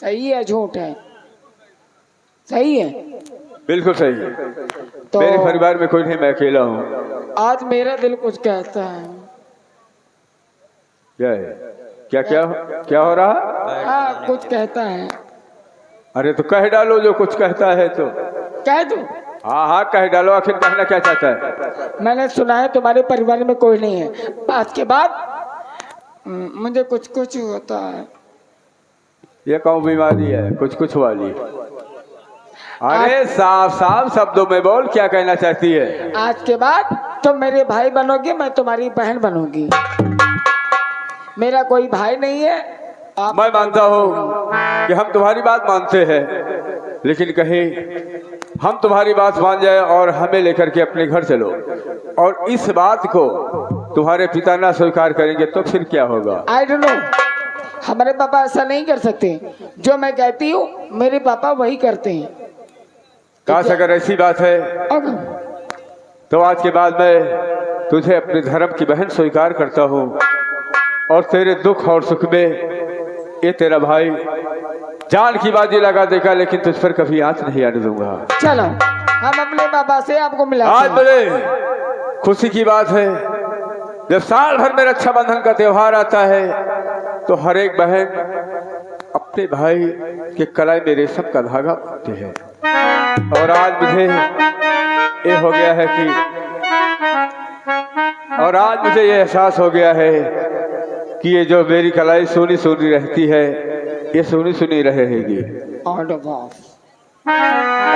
सही है झूठ है? सही है, बिल्कुल सही है। तो मेरे परिवार में कोई नहीं, मैं अकेला हूँ। आज मेरा दिल कुछ कहता है। क्या है? क्या क्या क्या हो रहा? हाँ कुछ कहता है। अरे तो कह डालो जो कुछ कहता है तो। कह दो। हाँ हाँ कह डालो, आखिर कहना क्या चाहता है? मैंने सुना है तुम्हारे परिवार में कोई नहीं है, आज के बाद मुझे कुछ कुछ होता है। ये कौन बीमारी है कुछ कुछ वाली? अरे साफ साफ शब्दों में बोल, क्या कहना चाहती है? आज के बाद तुम मेरे भाई बनोगे, मैं तुम्हारी बहन बनूंगी। मेरा कोई भाई नहीं है। मैं मानता हूँ कि हम तुम्हारी बात मानते हैं, लेकिन कहीं हम तुम्हारी बात मान जाए और हमें लेकर के अपने घर चलो, और इस बात को तुम्हारे पिता ना स्वीकार करेंगे तो फिर क्या होगा? आई डोंट नो, हमारे पापा ऐसा नहीं कर सकते। जो मैं कहती हूँ मेरे पापा वही करते हैं। काश अगर ऐसी बात है तो आज के बाद मैं तुझे अपने धर्म की बहन स्वीकार करता हूँ, और तेरे दुख और सुख में ये तेरा भाई जान की बाजी लगा देगा, लेकिन तुझ पर कभी आंच नहीं आने दूंगा। चलो हम अपने पापा से आपको मिलाते आज हैं। बड़े खुशी की बात है, जब साल भर में रक्षाबंधन का त्योहार आता है तो हर एक बहन अपने भाई के कलाई में रेशम का धागा बांधती है। और आज मुझे ये हो गया है कि आज मुझे ये एहसास हो गया है कि ये जो मेरी कलाई सोनी सोनी रहती है, ये सोनी सुनी रहेगी।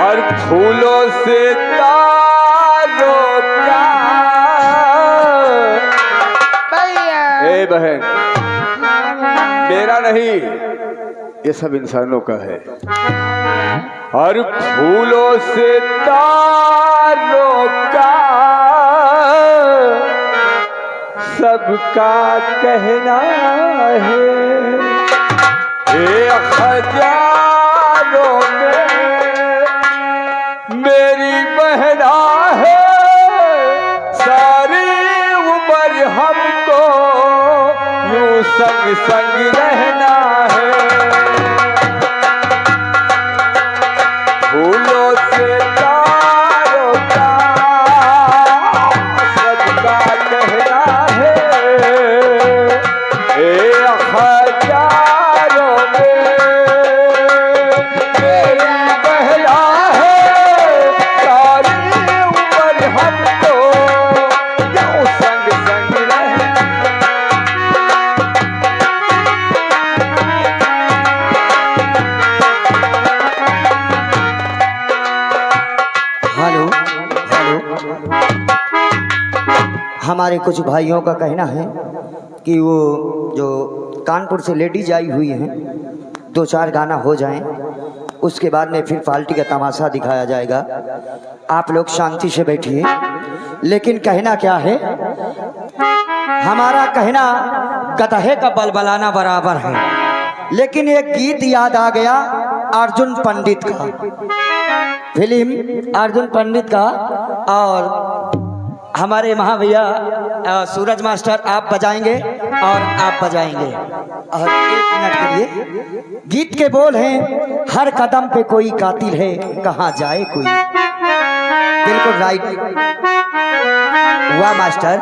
और फूलों से तारों का ए बहन, मेरा नहीं, ये सब इंसानों का है। और फूलों से तारों का सबका कहना है, हजारों में मेरी बहना है, सारी उम्र हमको यूं संग संग रहना है। फूलों से तारों का सबका कहना है, हजारों में मेरी बहना है, सारी उम्र हमको यूं संग संग रहना। हेलो हेलो, हमारे कुछ भाइयों का कहना है कि वो जो कानपुर से लेडीज आई हुई हैं, 2-4 गाना हो जाएं, उसके बाद में फिर पार्टी का तमाशा दिखाया जाएगा। आप लोग शांति से बैठिए। लेकिन कहना क्या है, हमारा कहना गधे का बलबलाना बराबर है। लेकिन एक गीत याद आ गया अर्जुन पंडित का, फिल्म अर्जुन पंडित का, और हमारे महा भैया सूरज मास्टर आप बजाएंगे और आप बजाएंगे। और 1 मिनट के लिए गीत के बोल हैं, हर कदम पे कोई कातिल है, कहाँ जाए कोई। बिल्कुल राइट हुआ मास्टर।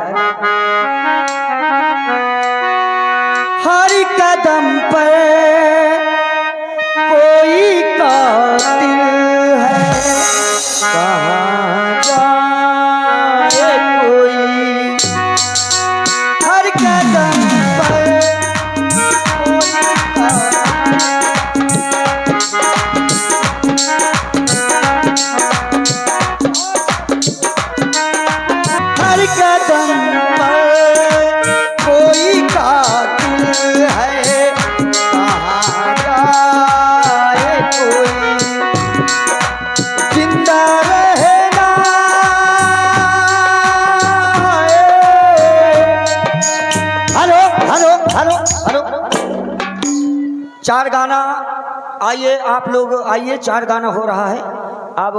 हर कदम पे कोई कातिल है, कहाँ जाए कोई। हर कदम पर हर कदम पर कोई कातिल है, कहाँ जाए कोई। जिंदा रहना हेलो हेलो हेलो हेलो, 4 गाना आइए, आप लोग आइए, 4 गाना हो रहा है। अब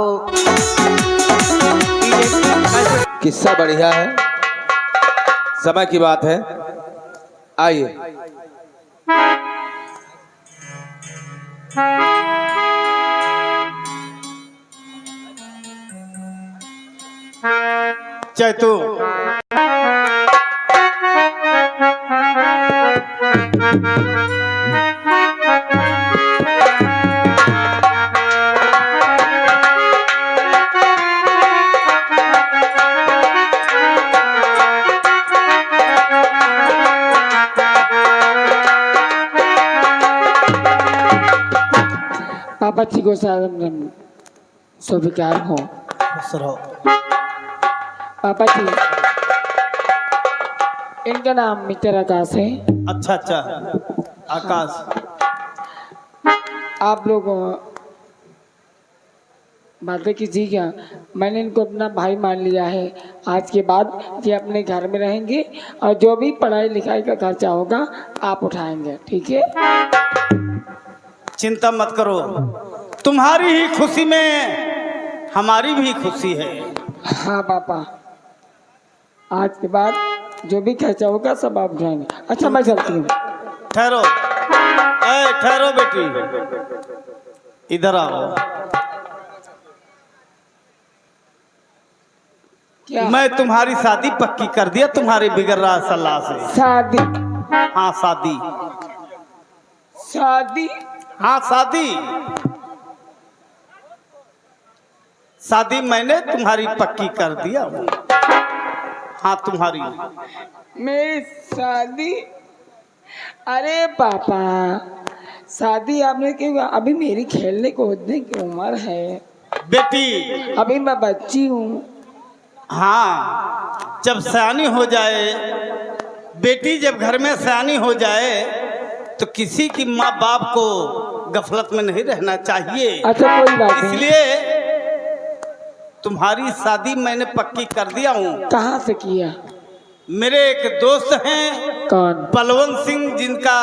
किस्सा बढ़िया है, समय की बात है, आइए। चैतू पापा जी को स्वीकार हो। पापा जी, इनका नाम मिस्टर आकाश है। अच्छा अच्छा, आकाश। आप लोग बातें कीजिएगा। मैंने इनको अपना भाई मान लिया है। आज के बाद ये अपने घर में रहेंगे और जो भी पढ़ाई लिखाई का खर्चा होगा आप उठाएंगे, ठीक है? चिंता मत करो, तुम्हारी ही खुशी में हमारी भी खुशी है। हाँ पापा, आज के बाद जो भी खर्चा होगा सब आप उठाएंगे। अच्छा मैं चलती हूँ। ठहरो, ठहरो बेटी, इधर आओ। क्या? मैं तुम्हारी शादी पक्की कर दिया तुम्हारी बिगड़ रहा सलाह से। शादी? हाँ शादी, शादी? हाँ शादी, शादी मैंने तुम्हारी पक्की कर दिया हूँ। हाँ तुम्हारी। मेरी शादी? अरे पापा, शादी आपने क्यों? अभी मेरी खेलने कूदने की उम्र है बेटी। अभी मैं बच्ची हूँ। हाँ, जब सयानी हो जाए बेटी, जब घर में सयानी हो जाए तो किसी की माँ बाप को गफलत में नहीं रहना चाहिए। अच्छा कोई बात नहीं। इसलिए तुम्हारी शादी मैंने पक्की कर दिया हूँ। कहाँ से किया? मेरे एक दोस्त हैं कौन? बलवंत सिंह, जिनका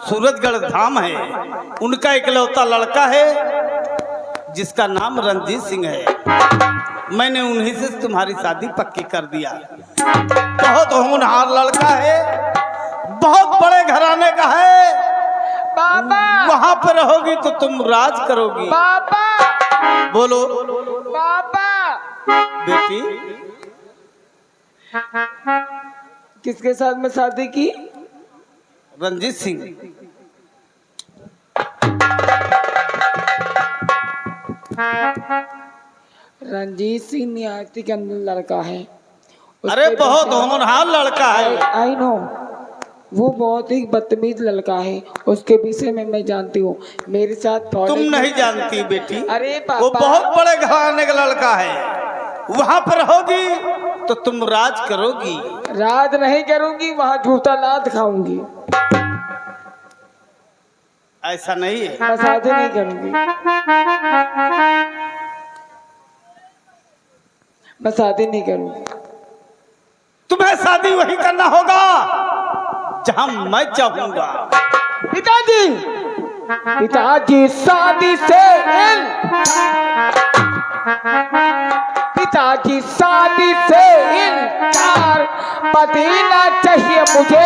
सूरजगढ़ धाम है, उनका इकलौता लड़का है जिसका नाम रंजीत सिंह है। मैंने उन्हीं से तुम्हारी शादी पक्की कर दिया। बहुत होनहार लड़का है, बहुत बड़े घराने का है। पापा, वहां पर रहोगी तो तुम राज करोगी। पापा, बोलो पापा। बेटी। किसके साथ में शादी की? रंजीत सिंह। रंजीत सिंह निहाती का लड़का है। अरे बहुत होनहार लड़का है। आई नो, वो बहुत ही बदतमीज लड़का है। उसके विषय में मैं जानती हूँ। मेरे साथ तुम नहीं जानती बेटी। अरे पापा, वो बहुत बड़े घराने का लड़का है। वहां पर रहोगी तो तुम राज करोगी। राज नहीं करूंगी, वहाँ जूता लात खाऊंगी। ऐसा नहीं है। मैं शादी नहीं करूंगी। मैं शादी नहीं करूंगी। तुम्हें शादी वही करना होगा जहां मैं चाहूंगा। पिताजी, पिताजी शादी से पिताजी शादी से इनकार, पति ना चाहिए मुझे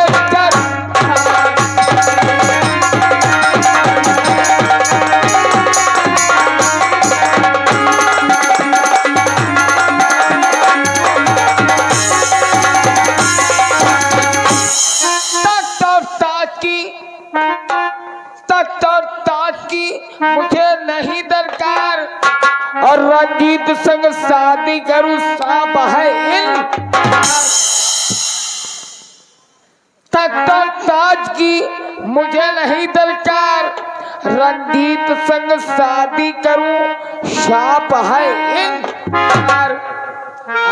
मुझे नहीं दरकार। और रंजीत संग शादी करूं सांप है इन ताज की मुझे नहीं दरकार। रंजीत संग शादी करूं सांप है इन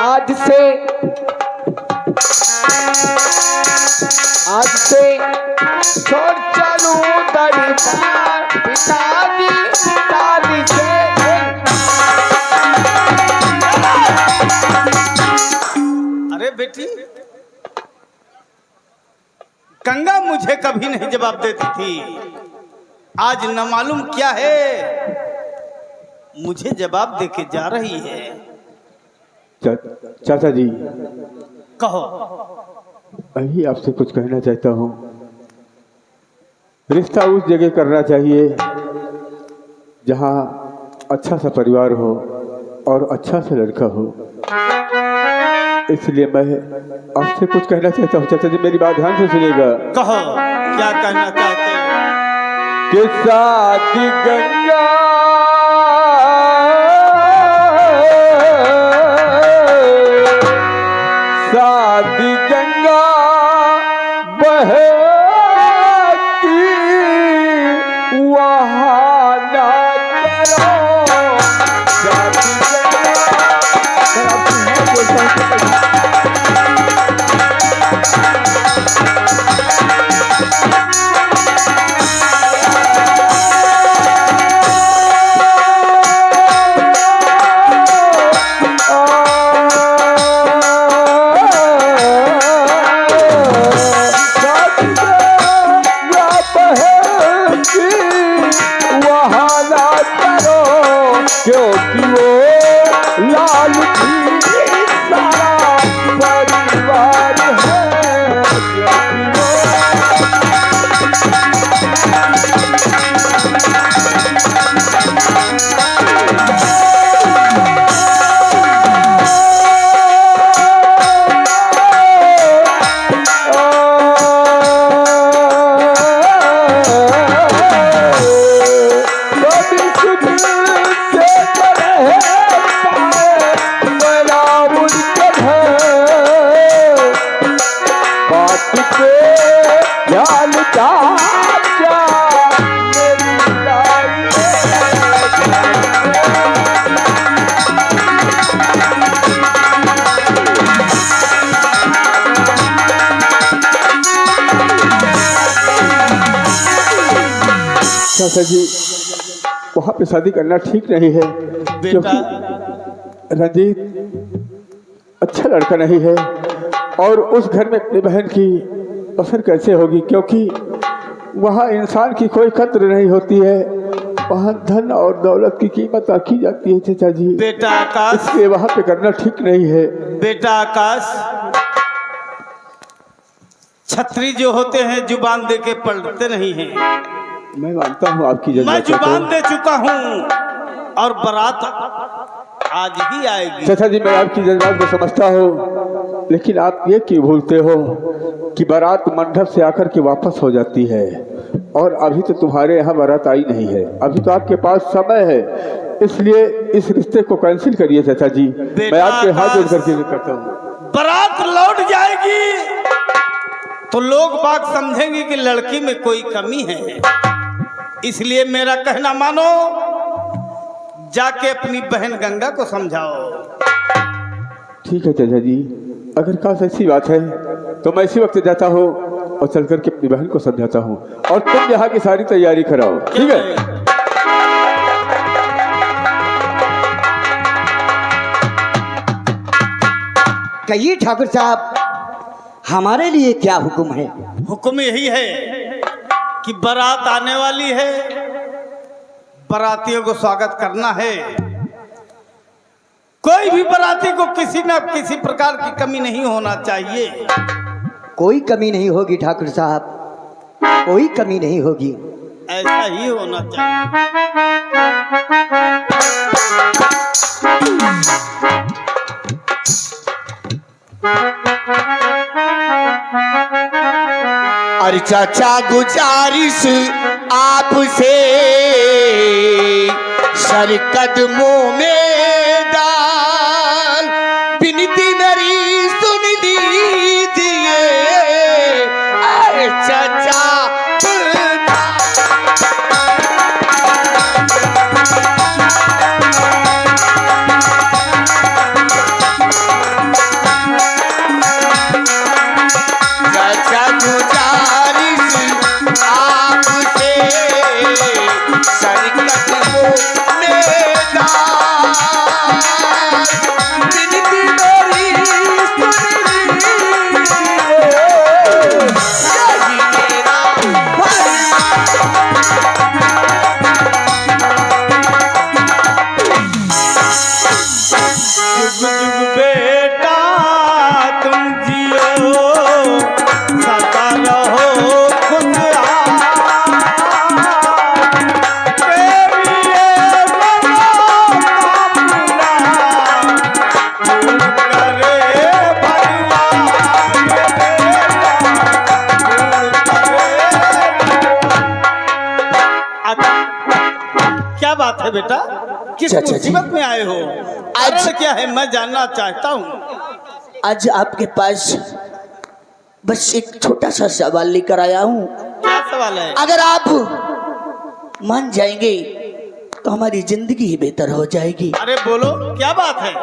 आज से छोड़ चलूं दरबार। पिताजी शादी से अरे बेटी, गंगा मुझे कभी नहीं जवाब देती थी, आज न मालूम क्या है मुझे जवाब देके जा रही है। चाचा जी, कहो। अभी आपसे कुछ कहना चाहता हूँ। रिश्ता उस जगह करना चाहिए जहाँ अच्छा सा परिवार हो और अच्छा सा लड़का हो। इसलिए मैं आपसे कुछ कहना चाहता हूँ। चाचा जी मेरी बात ध्यान से सुनिएगा। कहो क्या कहना चाहते हो? कि शादी गंगा शादी गंगा बहती वहाँ ना करो। शादी क्योंकि वो लाल की सारा परिवार है। चाचा जी वहाँ पे शादी करना ठीक नहीं है, क्योंकि रंजीत अच्छा लड़का नहीं है और उस घर में अपनी बहन की पसंद कैसे होगी, क्योंकि वहाँ इंसान की कोई कद्र नहीं होती है। वहाँ धन और दौलत की कीमत आकी जाती है चाचा जी। बेटा आकाश, इसलिए वहाँ पे करना ठीक नहीं है। बेटा आकाश, छतरी जो होते हैं जुबान दे के पलटते नहीं हैं। मैं मानता हूँ आपकी जज्बात। मैं जुबान दे चुका हूँ और बारात आज ही आएगी। चाचा जी मैं आपकी जज्बात को समझता हूँ, लेकिन आप ये क्यों भूलते हो कि बारात मंडप से आकर के वापस हो जाती है और अभी तो तुम्हारे यहाँ बारात आई नहीं है। अभी तो आपके पास समय है, इसलिए इस रिश्ते को कैंसिल करिए चाचा जी। मैं आपके हाथ जोड़ करके करता हूँ। बारात लौट जाएगी तो लोग बात समझेंगे कि लड़की में कोई कमी है। इसलिए मेरा कहना मानो, जाके अपनी बहन गंगा को समझाओ। ठीक है चाचा जी, अगर खास ऐसी बात है तो मैं इसी वक्त जाता हूँ और चल करके अपनी बहन को समझाता हूँ और तुम यहाँ की सारी तैयारी कराओ। ठीक है? कहिए ठाकुर साहब, हमारे लिए क्या हुक्म है? हुक्म यही है कि बारात आने वाली है, बारातियों को स्वागत करना है। कोई भी बाराती को किसी न किसी प्रकार की कमी नहीं होना चाहिए। कोई कमी नहीं होगी ठाकुर साहब, कोई कमी नहीं होगी। ऐसा ही होना चाहिए। अरे चाचा गुजारिश आपसे सर कदमों में डाल, विनती मेरी सुन लीजिए। अरे चाचा तेरी क्या बात है बेटा, किस चाचा जी। मुसीबत में आए हो? आज- आज क्या है मैं जानना चाहता हूँ। आज आपके पास बस एक छोटा सा सवाल लेकर आया हूँ। क्या सवाल है? अगर आप मान जाएंगे तो हमारी जिंदगी ही बेहतर हो जाएगी। अरे बोलो क्या बात है?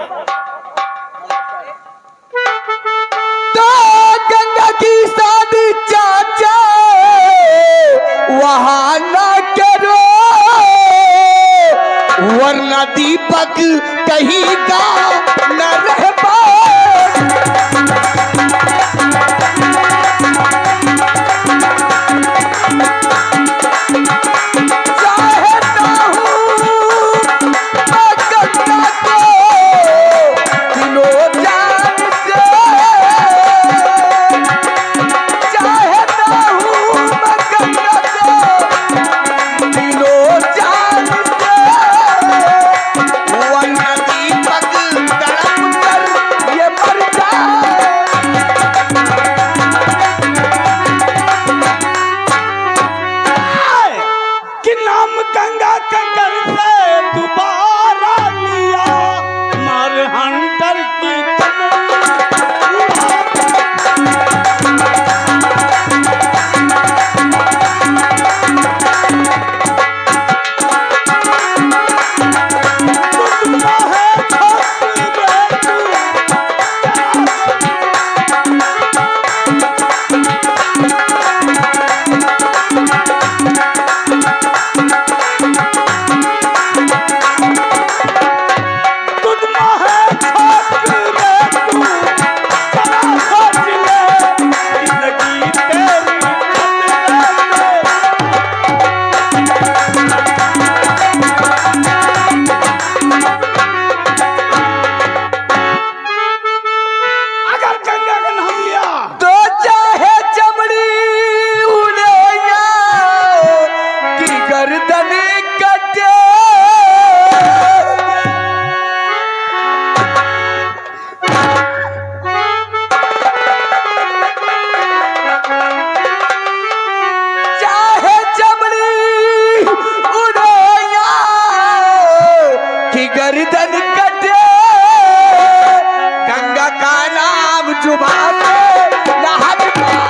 तो गंगा की शादी चाचा वहां ना करो, वरना दीपक कहीं का न रह पाए। चाहता हूँ मैं गंगा को दिलों जान से, चाहता हूँ मैं गंगा को दिलों जान से, वरना दीपक तड़प कर ये मर जाए। कि नाम गंगा का घर से दोबारा लिया, मार हंटर की तो चाहे चमड़ी उड़ैया की गर्दन कटे, चाहे चमड़ी उड़ैया की गर्दन कटे, गंगा का नाम जुबान पे ना हट पाए।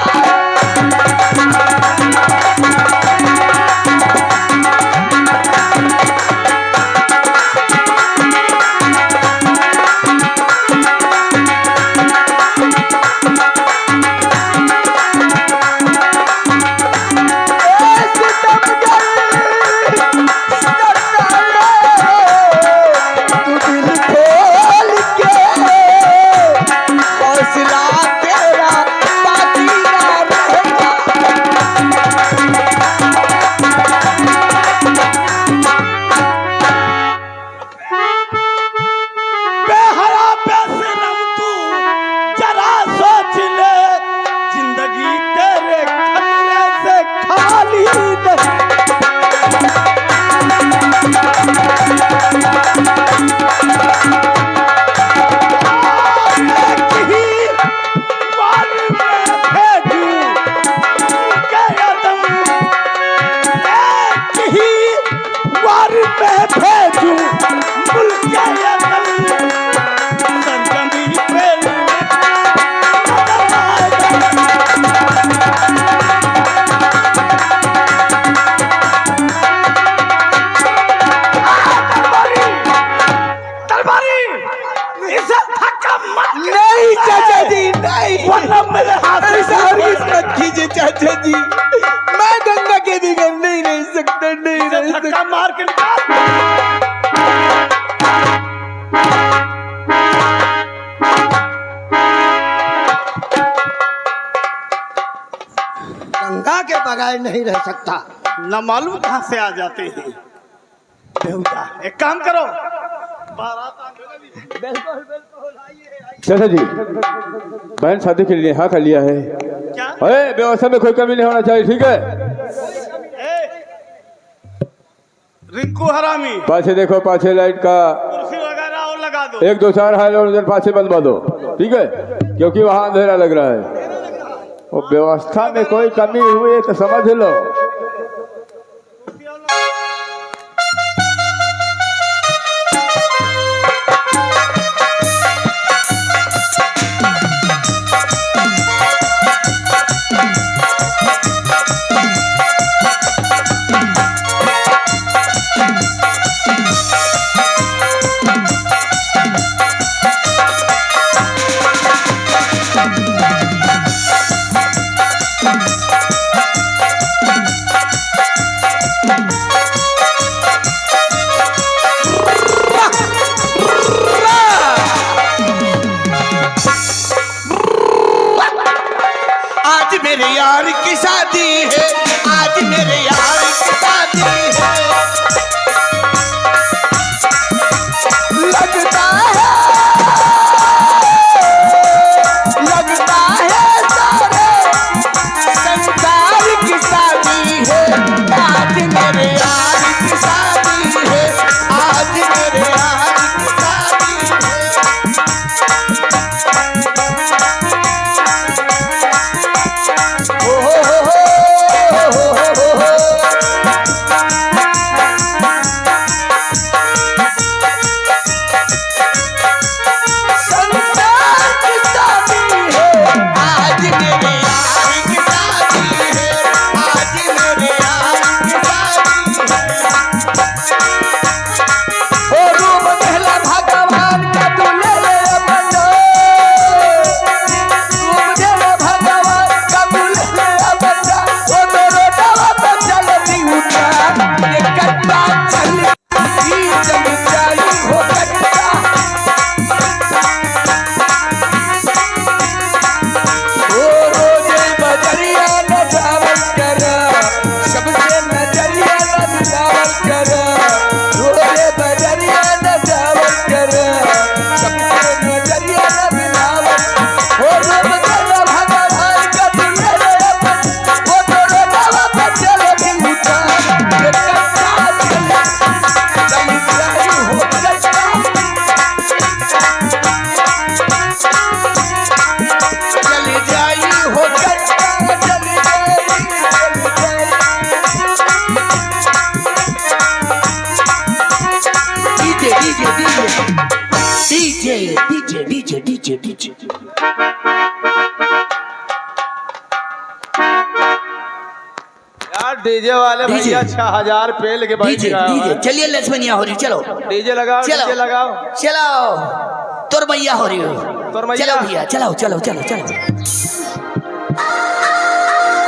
तू दिल खोल के हौसला तेरा बाकी ना रहेगा। बेहया बेशरम तू जरा सोच ले, जिंदगी तेरे खतरे से खाली नहीं। एक ही बार में भेजूं के अदम, एक ही बार में भेजूं मुल्क के अदम, सरजमी पे नजर आएगा। तलवारी इसे धक्का मत नहीं चाचा जी नहीं, वरना मेरे हाथ से ऐसा हरगिज मत कीजिए चाचा जी। मैं गंगा के बगैर नहीं रह सकता, नहीं रह धक्का सकता। मार के निकाल। गंगा के बगैर नहीं रह सकता। न मालूम कहाँ से आ जाते हैं बेहुदा। एक काम करो, चाचा जी बहन शादी के लिए हाँ कर लिया है। क्या? अरे व्यवस्था में कोई कमी नहीं होना चाहिए, ठीक है? ए, रिंकू हरामी, पाछे देखो, पाछे लाइट का कुर्सी वगैरह और लगा दो। 1 2 4 हाल और उधर पाछे बनवा दो, ठीक है? क्योंकि वहां अंधेरा लग रहा है। और व्यवस्था में कोई कमी हुई है तो समझ लो। डीजे डीजे डीजे डीजे यार डीजे वाले भैया 6000 रुपये लेके बैठ डीजे गए डीजे चलिए लक्ष्मणिया हो रही चलो डीजे लगाओ चलो। डीजे लगाओ चलो तोर मैया हो रही हो तोर मैया। चलो भैया चलो चलो चलो चलो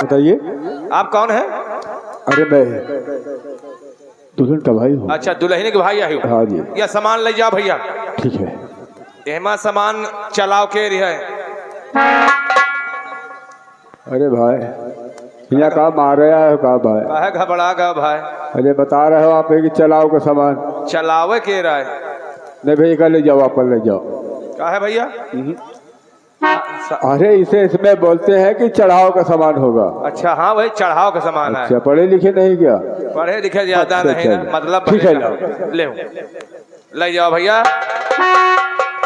बताइए। आप कौन है? अरे मैं दुल्हन का भाई हूँ। अच्छा दुल्हन के भाई आई हो। हाँ जी। या सामान ले जाओ भैया। ठीक है। एमा सामान चलाओ के रही है। अरे भाई यहाँ कहाँ मार रहा है कहाँ भाई? काहे घबरा गया भाई? अरे बता रहे हो आप कि चलाओ का सामान चलावे के रहा है। नहीं भैया ले जाओ आप ले जाओ। काहे भैया? अरे इसे इसमें बोलते हैं कि चढ़ाओ का सामान होगा। अच्छा हाँ भाई चढ़ाओ का सामान अच्छा है। पढ़े लिखे नहीं क्या? पढ़े लिखे ज्यादा अच्छा, नहीं ना अच्छा। मतलब ठीक है, ले ले जाओ भैया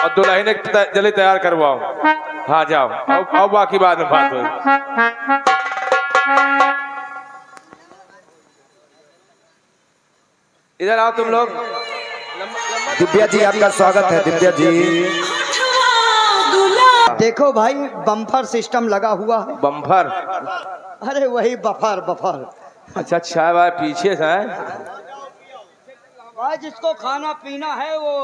और दुल्हन जल्दी तैयार करवाओ। हाँ जाओ अब बाकी बाद में बात हो। इधर आओ तुम लोग। दिव्या जी आपका स्वागत है दिव्या जी। देखो भाई बम्फर सिस्टम लगा हुआ है। बम्फर? अरे वही बफर बफर। अच्छा अच्छा भाई पीछे से है। भाई जिसको खाना पीना है वो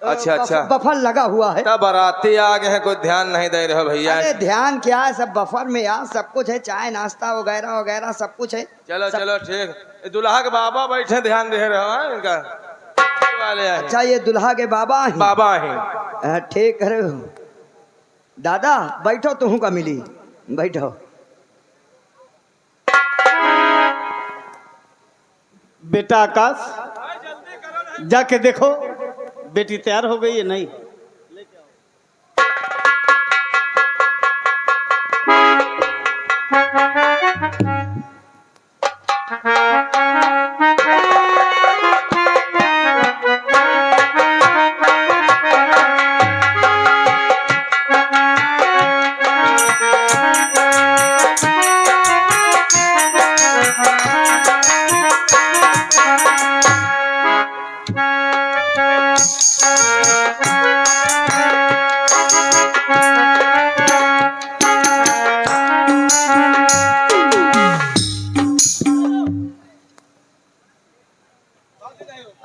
अच्छा अच्छा बफर लगा हुआ है। तब बाराती आ गए हैं कोई ध्यान नहीं दे रहे हो भैया। अरे ध्यान क्या है सब बफर में यार सब कुछ है चाय नाश्ता वगैरह वगैरह सब कुछ है। चलो चलो ठीक। दुल्हा के बाबा बैठे ध्यान दे रहे हो इनका वाले आए। अच्छा ये दुल्हा के बाबा हैं? बाबा हैं। ठीक है दादा बैठो तुहू का मिली बैठो। बेटा आकाश जाके देखो बेटी तैयार हो गई है नहीं।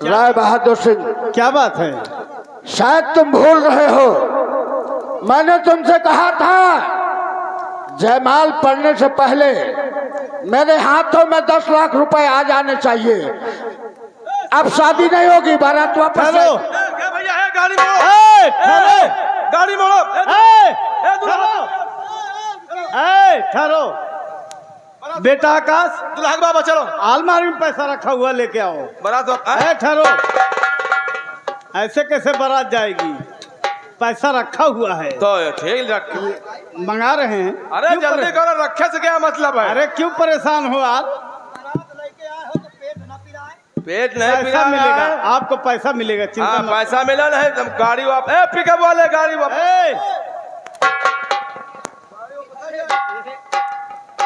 राय बहादुर सिंह, क्या बात है? शायद तुम भूल रहे हो मैंने तुमसे कहा था जयमाल पढ़ने से पहले मेरे हाथों में 10 लाख रुपए आ जाने चाहिए। अब शादी नहीं होगी, बारात वापस ठहरो भैया है गाड़ी मोड़ो। ठहरो गाड़ी मोड़ो। ठहरो बेटा आकाश दुल्हा के बाबा चलो अलमारी में पैसा रखा हुआ लेके आओ। बारात ठहरो ऐसे कैसे बारात जाएगी? पैसा रखा हुआ है तो ठीक रख। मंगा रहे हैं। अरे क्यों जल्दी करो रखे से क्या मतलब है? अरे क्यों परेशान हो यार? पेट नहीं पैसा मिलेगा आपको पैसा मिलेगा चिंता हाँ मत। पैसा मिला नहीं तुम गाड़ी वापस पिकअप वाले गाड़ी वापस।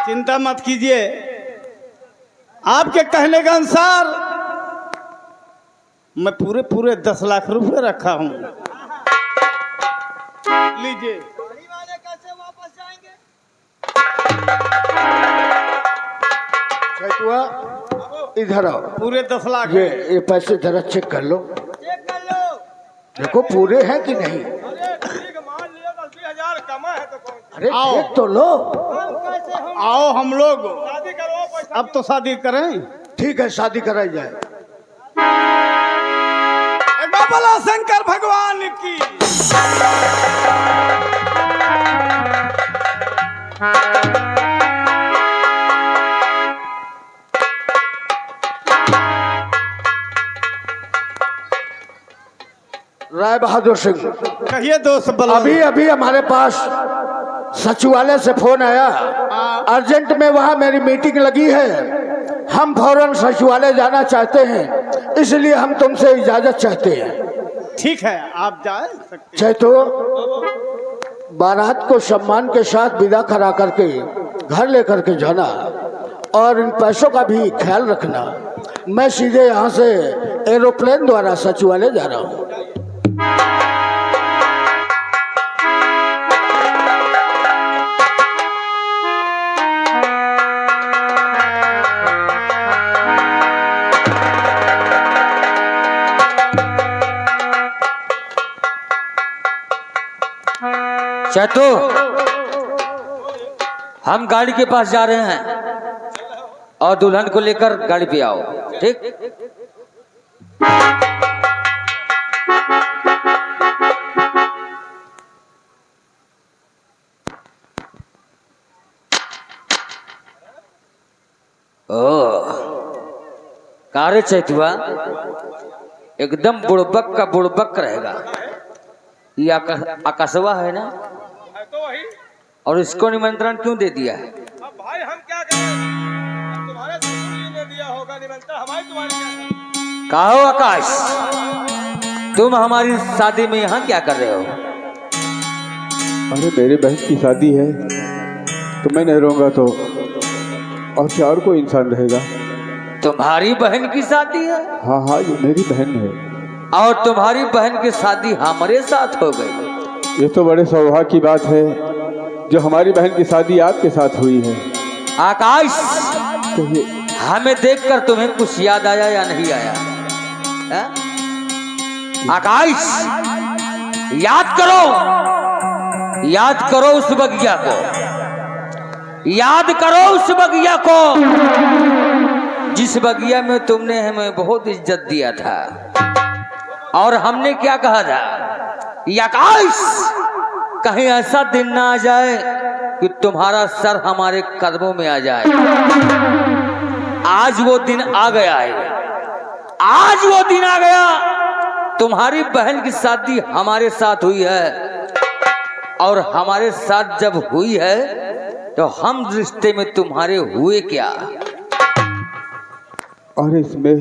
चिंता मत कीजिए आपके कहने के अनुसार मैं पूरे 10 लाख रुपए रखा हूँ। लीजिए। इधर आओ। पूरे 10 लाख ये पैसे जरा चेक कर लो। देखो पूरे हैं कि नहीं। अरे आओ। देख तो लो। आओ हम लोग अब तो शादी करें। ठीक है शादी कराई जाए। बोलो शंकर भगवान की। राय बहादुर सिंह, कहिए दोस्त बोलो। अभी अभी हमारे पास सचिवालय से फोन आया, अर्जेंट में वहाँ मेरी मीटिंग लगी है, हम फौरन सचिवालय जाना चाहते हैं, इसलिए हम तुमसे इजाजत चाहते हैं। ठीक है आप जा सकते। चैतो, बारात को सम्मान के साथ विदा करा करके घर लेकर के जाना और इन पैसों का भी ख्याल रखना। मैं सीधे यहाँ से एरोप्लेन द्वारा सचिवालय जा रहा हूँ। चैतो, हम गाड़ी के पास जा रहे हैं और दुल्हन को लेकर गाड़ी पे आओ, ठीक? कारे चैतुआ एकदम बुड़बक का बुड़बक रहेगा। ये आकाशवा है ना, तो वही। और इसको निमंत्रण क्यों दे दिया है? अब भाई हम क्या करें, तुम्हारे ससुर जी ने दिया होगा निमंत्रण, हमारी तुम्हारी क्या करें? कहो आकाश, तुम हमारी शादी में यहाँ क्या कर रहे हो? अरे मेरे बहन की शादी है तो मैं नहीं रहूंगा तो और क्या और कोई इंसान रहेगा? तुम्हारी बहन की शादी है? हाँ हाँ, ये मेरी बहन है। और तुम्हारी बहन की शादी हमारे साथ हो गई। ये तो बड़े सौभाग्य की बात है जो हमारी बहन की शादी आपके साथ हुई है। आकाश, तो ये हमें देखकर तुम्हें कुछ याद आया या नहीं आया? है? आकाश, याद करो, याद करो उस बगिया को, याद करो उस बगिया को जिस बगिया में तुमने हमें बहुत इज्जत दिया था और हमने क्या कहा था? आकाश, कहीं ऐसा दिन ना आ जाए कि तुम्हारा सर हमारे कदमों में आ जाए। आज वो दिन आ गया है, आज वो दिन आ गया। तुम्हारी बहन की शादी हमारे साथ हुई है और हमारे साथ जब हुई है तो हम रिश्ते में तुम्हारे हुए क्या? और इसमें